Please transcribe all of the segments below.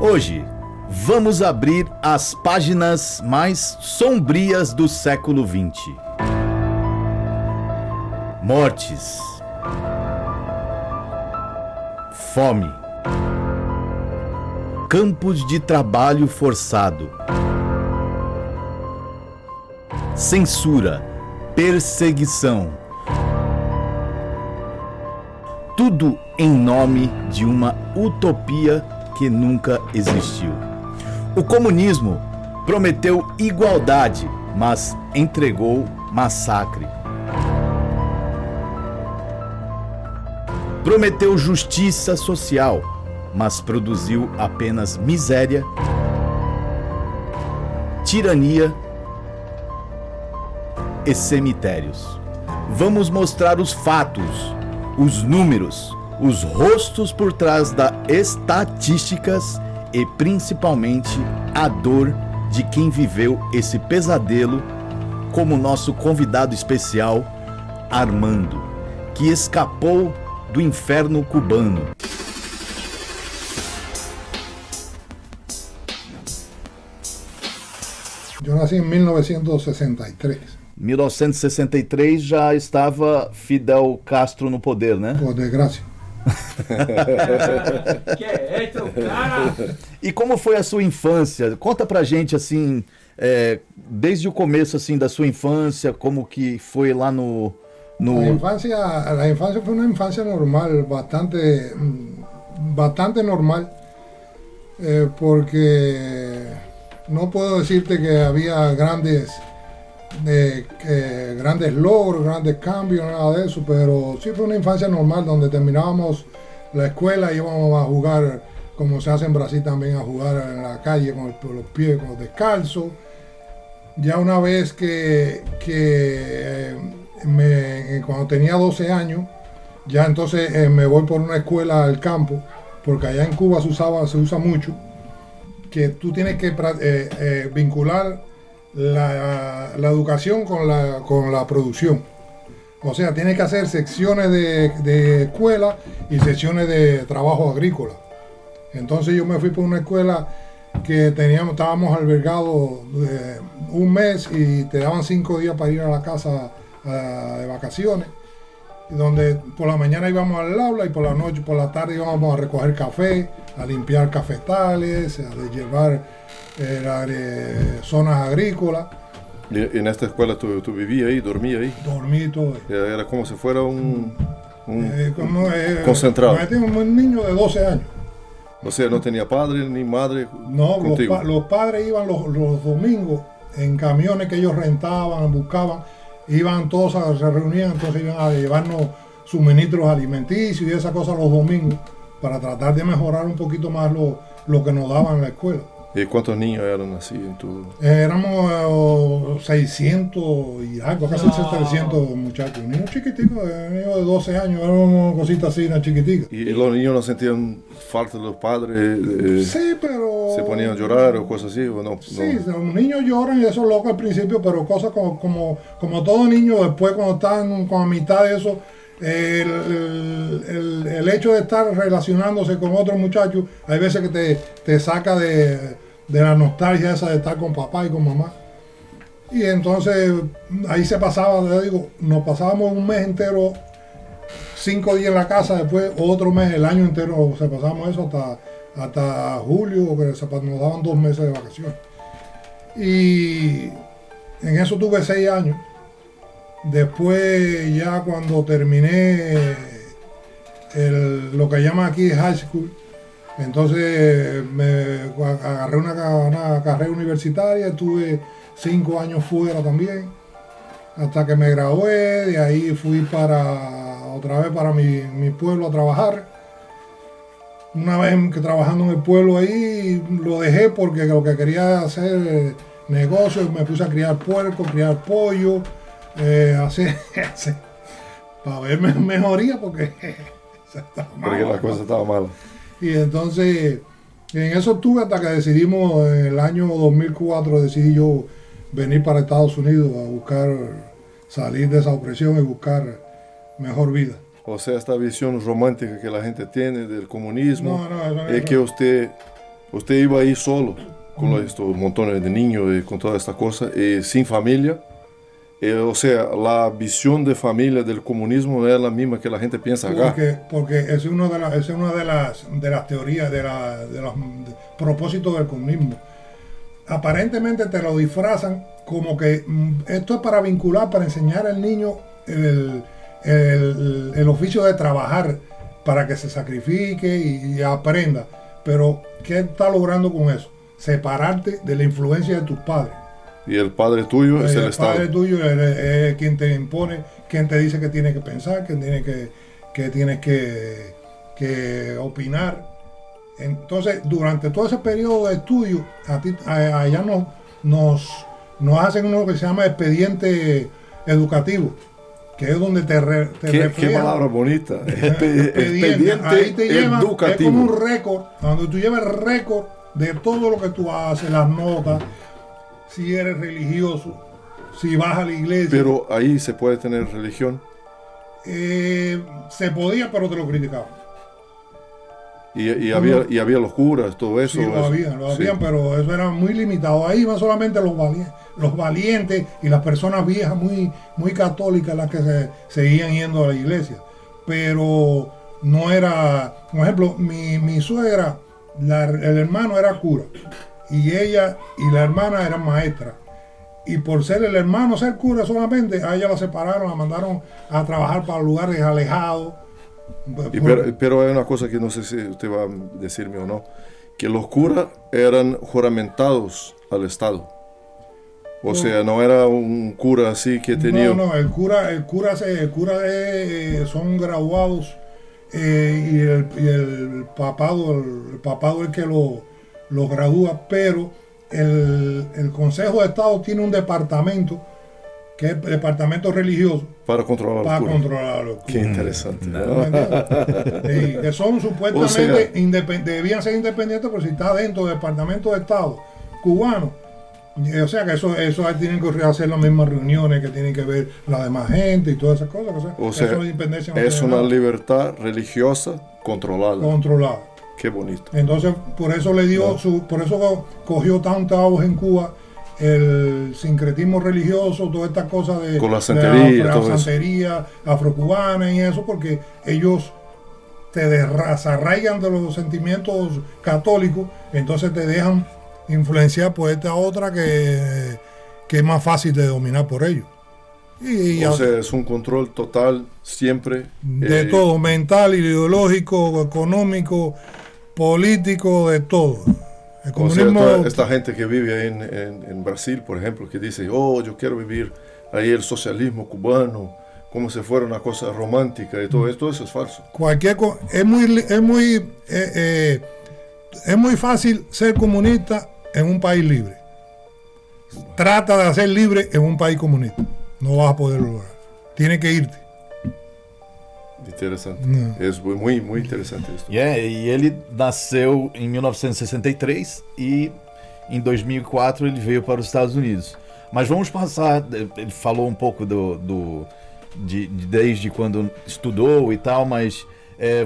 Hoje, vamos abrir as páginas mais sombrias do século XX. Mortes, fome, campos de trabalho forçado, censura, perseguição. Tudo em nome de uma utopia que nunca existiu. O comunismo prometeu igualdade, mas entregou massacre. Prometeu justiça social, mas produziu apenas miséria, tirania e cemitérios. Vamos mostrar os fatos, os números, os rostos por trás das estatísticas e principalmente a dor de quem viveu esse pesadelo, como nosso convidado especial, Armando, que escapou do inferno cubano. Eu nasci em 1963. 1963 já estava Fidel Castro no poder, né? Por desgraça. Que é esse, cara? E como foi a sua infância? Conta pra gente, assim, desde o começo, assim, da sua infância, como que foi lá no... La infancia fue una infancia normal, bastante normal, porque no puedo decirte que había grandes logros, grandes cambios, nada de eso, pero sí fue una infancia normal donde terminábamos la escuela y íbamos a jugar, como se hace en Brasil también, a jugar en la calle con los pies con los descalzos. Ya una vez cuando tenía 12 años, ya entonces me voy por una escuela al campo, porque allá en Cuba se usa mucho, que tú tienes que vincular la educación con la producción. O sea, tienes que hacer secciones de escuela y secciones de trabajo agrícola. Entonces yo me fui por una escuela que estábamos albergados un mes y te daban 5 días para ir a la casa de vacaciones, donde por la mañana íbamos al aula y por la noche, por la tarde íbamos a recoger café, a limpiar cafetales, a llevar zonas agrícolas. ¿Y en esta escuela tú vivías ahí, dormías ahí? Dormí todo. Era como si fuera un concentrado. Como un niño de 12 años. O sea, no tenía padre ni madre. No, contigo. Los padres iban los domingos en camiones que ellos rentaban, buscaban, iban todos, se reunían, entonces iban a llevarnos suministros alimenticios y esas cosas los domingos para tratar de mejorar un poquito más lo que nos daban en la escuela. ¿Y cuántos niños eran así en tu...? Éramos 600 y algo, casi 700 muchachos, niños chiquiticos, niños de 12 años, éramos cositas así, una chiquitica. ¿Y los niños no sentían falta de los padres? Sí, pero... ¿Se ponían a llorar o cosas así o no? Sí, los niños lloran y eso es loco al principio, pero cosas como todo niño, después cuando están con la mitad de eso, el hecho de estar relacionándose con otros muchachos, hay veces que te saca de la nostalgia esa de estar con papá y con mamá. Y entonces ahí se pasaba, nos pasábamos un mes entero, 5 días en la casa, después otro mes, el año entero, se pasábamos eso hasta julio, que nos daban 2 meses de vacaciones. Y en eso tuve 6 años. Después ya cuando terminé lo que llaman aquí high school, entonces me agarré una carrera universitaria, estuve 5 años fuera también, hasta que me gradué. De ahí fui otra vez para mi pueblo a trabajar. Una vez que trabajando en el pueblo ahí, lo dejé porque lo que quería hacer negocios, me puse a criar puerco, criar pollo, hacer para verme mejoría porque la cosa estaba mala. Y entonces en eso estuve hasta que decidimos, en el año 2004 decidí yo venir para Estados Unidos a buscar salir de esa opresión y buscar mejor vida. O sea, esta visión romántica que la gente tiene del comunismo, No, es que usted usted iba ahí solo, con estos montones de niños y con toda esta cosa, sin familia. O sea, la visión de familia del comunismo no es la misma que la gente piensa acá. Porque es una de las teorías, de los propósitos del comunismo. Aparentemente te lo disfrazan como que esto es para vincular, para enseñar al niño el oficio de trabajar, para que se sacrifique y aprenda. Pero, ¿qué está logrando con eso? Separarte de la influencia de tus padres. Y el padre tuyo es el Estado. El padre tuyo es quien te impone, quien te dice que tienes que pensar, que tienes que opinar. Entonces, durante todo ese periodo de estudio, allá nos hacen uno que se llama expediente educativo, que es donde te refleja. Qué palabra bonita. Expediente. Ahí te llevan, educativo. es como un récord, donde tú llevas el récord de todo lo que tú haces, las notas, si eres religioso, si vas a la iglesia. Pero ahí se puede tener religión. Se podía, pero te lo criticaban. Y había los curas, todo eso. Sí, lo habían, pero eso era muy limitado. Ahí iban solamente los valientes y las personas viejas muy católicas las que se seguían yendo a la iglesia. Pero no era, por ejemplo, mi suegra, el hermano era cura y ella y la hermana eran maestras. Y por ser el hermano ser cura solamente, a ella la separaron, la mandaron a trabajar para lugares alejados. Pero hay una cosa que no sé si usted va a decirme o no, que los curas eran juramentados al Estado. O sea, no era un cura así que tenía... No, el cura son graduados y el papado es el que lo gradúa, pero el Consejo de Estado tiene un departamento que es el departamento religioso para controlar los curas. Qué interesante. Que son supuestamente debían ser independientes, pero si está dentro del departamento de Estado cubano, o sea que eso tienen que hacer las mismas reuniones que tienen que ver la demás gente y todas esas cosas. O sea, eso de independencia no es tiene una nada. Libertad religiosa controlada. Qué bonito. Entonces, por eso por eso cogió tanto auge en Cuba el sincretismo religioso, todas estas cosas con la santería, afrocubana y eso, porque ellos te desarraigan de los sentimientos católicos, entonces te dejan influenciar por esta otra que es más fácil de dominar por ellos. O sea, es un control total siempre. De todo, mental, ideológico, económico, político, de todo. El comunismo, o sea, toda esta gente que vive ahí en Brasil, por ejemplo, que dice, yo quiero vivir ahí el socialismo cubano, como si fuera una cosa romántica y todo esto, eso es falso. Es muy fácil ser comunista en un país libre. Trata de ser libre en un país comunista. No vas a poder lograr. Tienes que irte. Interessante. É muito interessante isso. E ele nasceu em 1963 e em 2004 ele veio para os Estados Unidos. Mas vamos passar, ele falou um pouco desde quando estudou e tal, mas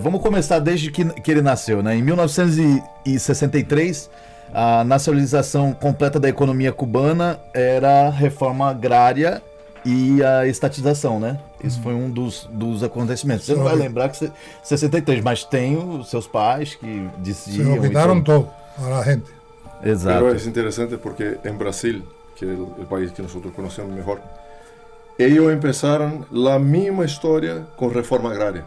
vamos começar desde que ele nasceu, né? Em 1963, a nacionalização completa da economia cubana era a reforma agrária e a estatização, né? Isso foi um dos acontecimentos. Você não vai lembrar que 63, mas tem os seus pais que diziam... Se lo quitaron todo a la gente. Exato. Pero es interesante porque en Brasil, que es el país que nosotros conocemos mejor, ellos empezaron la misma historia con reforma agraria.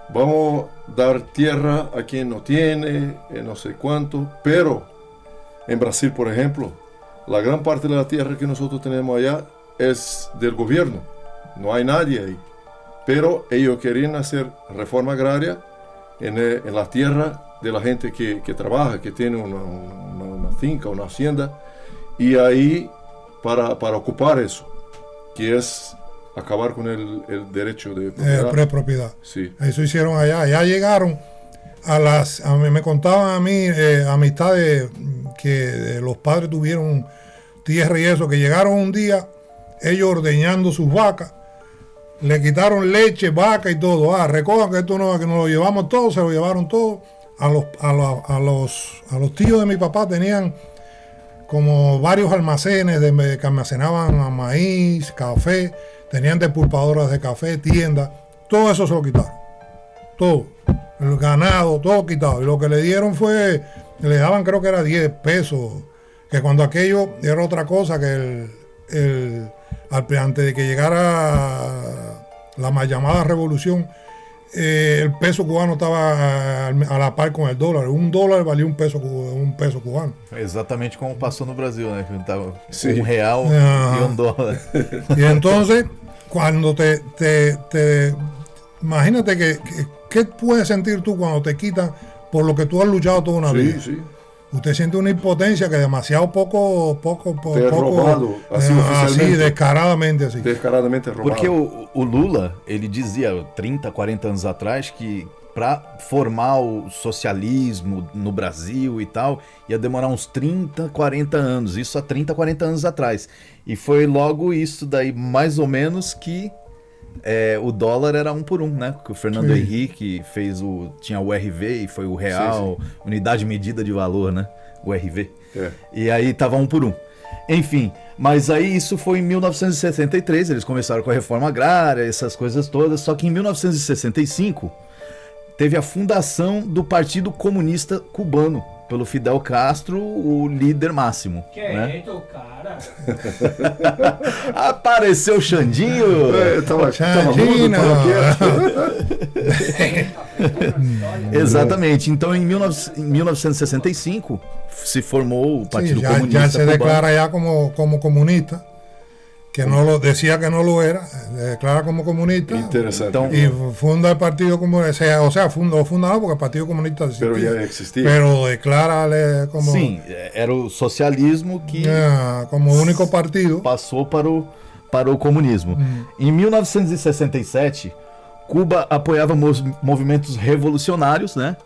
Vamos a dar tierra a quien no tiene, no sé cuánto, pero en Brasil, por ejemplo, la gran parte de la tierra que nosotros tenemos allá es del gobierno, no hay nadie ahí, pero ellos querían hacer reforma agraria en la tierra de la gente que trabaja, que tiene una finca, una hacienda, y ahí para ocupar eso, que es acabar con el derecho de prepropiedad. Sí. Eso hicieron allá. Allá llegaron me contaban a mí amistades que los padres tuvieron tierra y eso, que llegaron un día ellos ordeñando sus vacas, le quitaron leche, vaca y todo. Recojan que esto no, que nos lo llevamos todo, se lo llevaron todo a los tíos de mi papá tenían como varios almacenes que almacenaban maíz, café, tenían despulpadoras de café, tiendas, todo eso se lo quitaron. Todo. El ganado, todo quitado. Y lo que le dieron fue, le daban creo que era 10 pesos, que cuando aquello era otra cosa que antes de que llegara la mal llamada revolución, el peso cubano estaba a la par con el dólar. $1 valía un peso cubano. Exatamente como passou no Brasil, né? Que tava Sim. R$1 e $1. Y entonces, cuando imagínate ¿qué puedes sentir tú cuando te quitan por lo que tú has luchado toda una vida? Sí, sí. Usted siente una impotencia que demasiado poco Te he robado, assim, así, oficialmente. descaradamente así. Descaradamente roubado. Porque o Lula, ele dizia 30, 40 anos atrás que para formar o socialismo no Brasil e tal, ia demorar uns 30, 40 anos. Isso há 30, 40 anos atrás. E foi logo isso daí, mais ou menos, que o dólar era 1 por 1, né? Que o Fernando Sim. Henrique tinha o RV e foi o real, Sim. unidade medida de valor, né? O RV. É. E aí tava 1 por 1. Enfim, mas aí isso foi em 1963, eles começaram com a reforma agrária, essas coisas todas, só que em 1965 teve a fundação do Partido Comunista Cubano, pelo Fidel Castro, o líder máximo. Que né? esto, cara? Apareceu o Xandinho! Tava Xandina. Exatamente, então em 1965 se formou o Sí, Partido ya Comunista se Cubano. declara ya como comunista, que no lo decía que no lo era, se declara como comunista. Interessante. Então, Y funda el Partido Comunista, o sea, funda no, porque el Partido Comunista Pero existía, ya existía. pero declara como, sim, era o socialismo que como único partido. passou para o comunismo. Em 1967, Cuba apoiava movimentos revolucionários, né,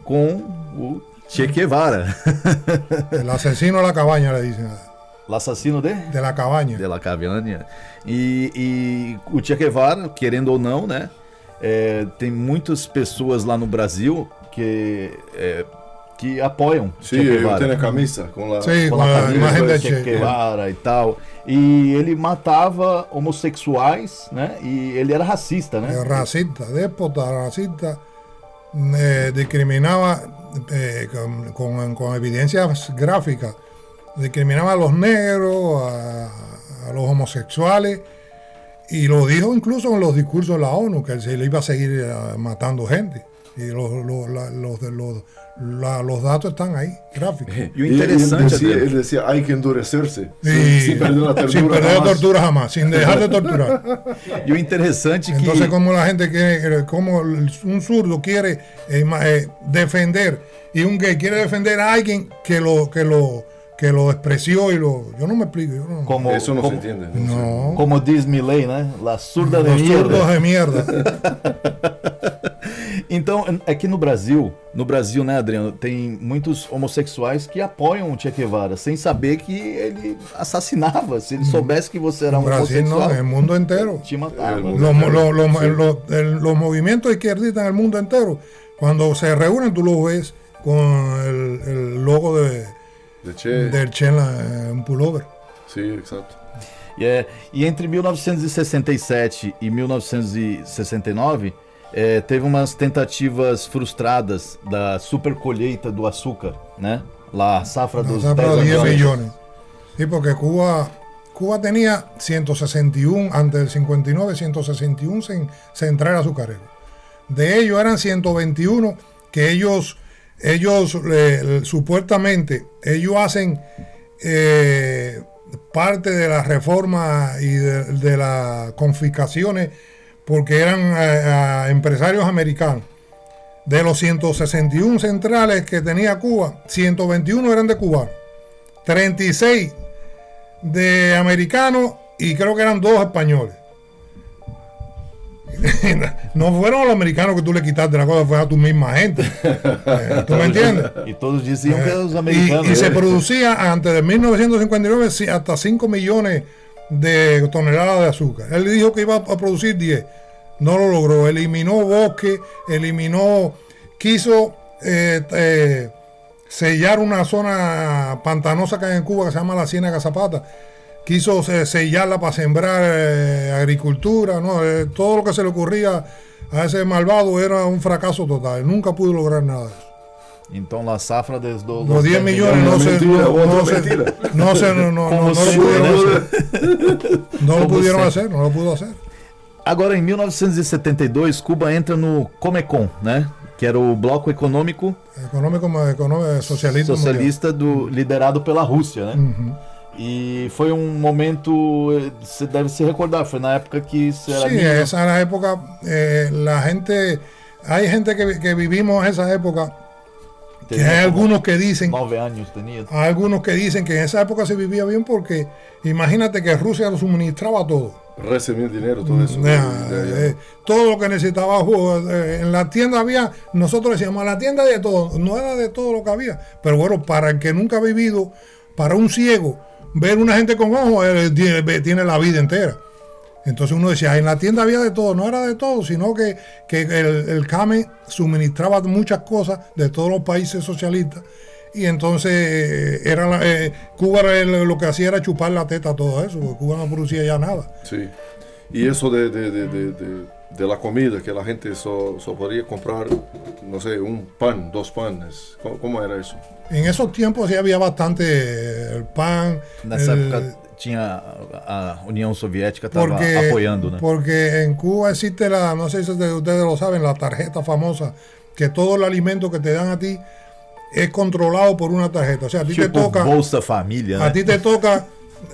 com o Che Guevara. El asesino de la cabaña, le dicen, O assassino de la cabaña. de la Caviânia. E o Che Guevara, querendo ou não, né, tem muitas pessoas lá no Brasil que apoiam Sí, Che eu Guevara. tenho a camisa com la... Sí, Com con a la camisa imagen do de Che Che. Guevara e tal. E ele matava homossexuais, né? E ele era racista, né? Racista, déspota, racista, discriminaba con evidencias gráficas, discriminaba a los negros, a los homosexuales, y lo dijo incluso en los discursos de la ONU, que se le iba a seguir matando gente. Y los datos están ahí, gráficos. E o interessante Ele decía, hay que endurecerse. Y Sin perder la ternura. sin perder la jamás. tortura jamás, sin dejar de torturar. E o interessante que Entonces, como la gente quiere, como un zurdo quiere defender y un gay quiere defender a alguien que lo despreció yo no me explico. Yo no, como, Eso no se como, entiende. no. como diz Milley, né? La surda de Los zurdos mierda. de mierda. Então, aqui no Brasil, né, Adriano, tem muitos homossexuais que apoiam o Che Guevara, sem saber que ele assassinava. Se ele soubesse que você era En um Brasil no, homossexual, en el mundo entero. te matava. El mundo. Los movimientos izquierdistas en el mundo entero, cuando se reúnen, tú los ves con el logo De Che. del Che en un pullover. Sí, exacto. E entre 1967 e 1969, teve umas tentativas frustradas da super colheita do açúcar, né? La safra dos Nos da 10 10 millones. millones. Sí, porque Cuba tenía 161, antes del 59, 161 centrales azucareros. De ellos eran 121 que ellos supuestamente, ellos hacen parte de la reforma y de las confiscaciones porque eran empresarios americanos. De los 161 centrales que tenía Cuba, 121 eran de cubanos, 36 de americanos y creo que eran 2 españoles. No fueron los americanos que tú le quitaste la cosa, fue a tu misma gente. ¿Tú me entiendes? E todos diziam que eram os americanos. Y se producía antes de 1959 hasta 5 millones de toneladas de azúcar. Él dijo que iba a producir 10. No lo logró. Eliminó bosque, quiso sellar una zona pantanosa que hay en Cuba que se llama la Ciénaga Zapata. Quiso sellarla para sembrar agricultura, ¿no? Todo lo que se le ocurría a ese malvado era un fracaso total. Nunca pudo lograr nada de eso. Então, a safra dos Los 10 millones no lo pudieron hacer, no lo pudo hacer. Agora, em 1972, Cuba entra no Comecon, né? Que era o bloco econômico socialista liderado pela Rússia, né? Uhum. E foi um momento, você deve se recordar, foi na época que isso era... Sí, esa era la época, hay gente que vivimos esa época, que hay algunos que dicen... 9 años tenía. Hay algunos que dicen que en esa época se vivía bien porque imagínate que Rusia lo suministraba todo. Recibir dinero, todo eso. Todo lo que necesitaba. En la tienda había, nosotros decíamos, la tienda de todo. No era de todo lo que había. Pero bueno, para el que nunca ha vivido, para un ciego, ver una gente con ojos, tiene la vida entera. Entonces uno decía, en la tienda había de todo. No era de todo, sino que el CAME suministraba muchas cosas de todos los países socialistas. Y entonces Cuba lo que hacía era chupar la teta a todo eso, porque Cuba no producía ya nada. Sí. Y eso de la comida, que la gente solo podría comprar, no sé, un pan, 2 panes. ¿Cómo era eso? En esos tiempos sí había bastante el pan. Nessa época tinha a União Soviética estava apoiando, né? Porque en Cuba existe no sé si ustedes lo saben, la tarjeta famosa, que todo el alimento que te dan a ti es controlado por una tarjeta. O sea, a ti te toca Bolsa Familia, né? A ti te toca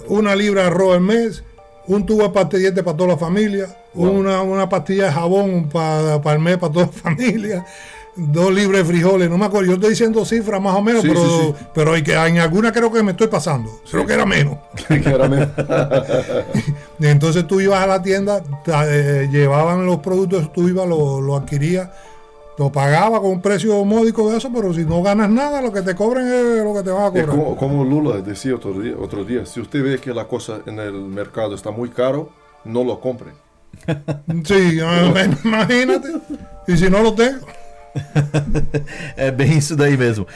1 libra de arroz al mes, un tubo de pasta de dientes para toda la familia, una pastilla de jabón para el mes para toda la familia, 2 libras de frijoles, no me acuerdo, yo estoy diciendo cifras más o menos, sí, pero hay que, en alguna creo que me estoy pasando, creo que era menos. Y entonces tú ibas a la tienda, llevaban los productos, tú ibas, lo adquirías, lo pagaba con un precio módico de eso, pero si no ganas nada, lo que te cobren es lo que te van a cobrar. Como Lula decía otro día, si usted ve que la cosa en el mercado está muy caro, no lo compre. Sí, imagínate. Y si no lo tengo. É bem isso daí mesmo.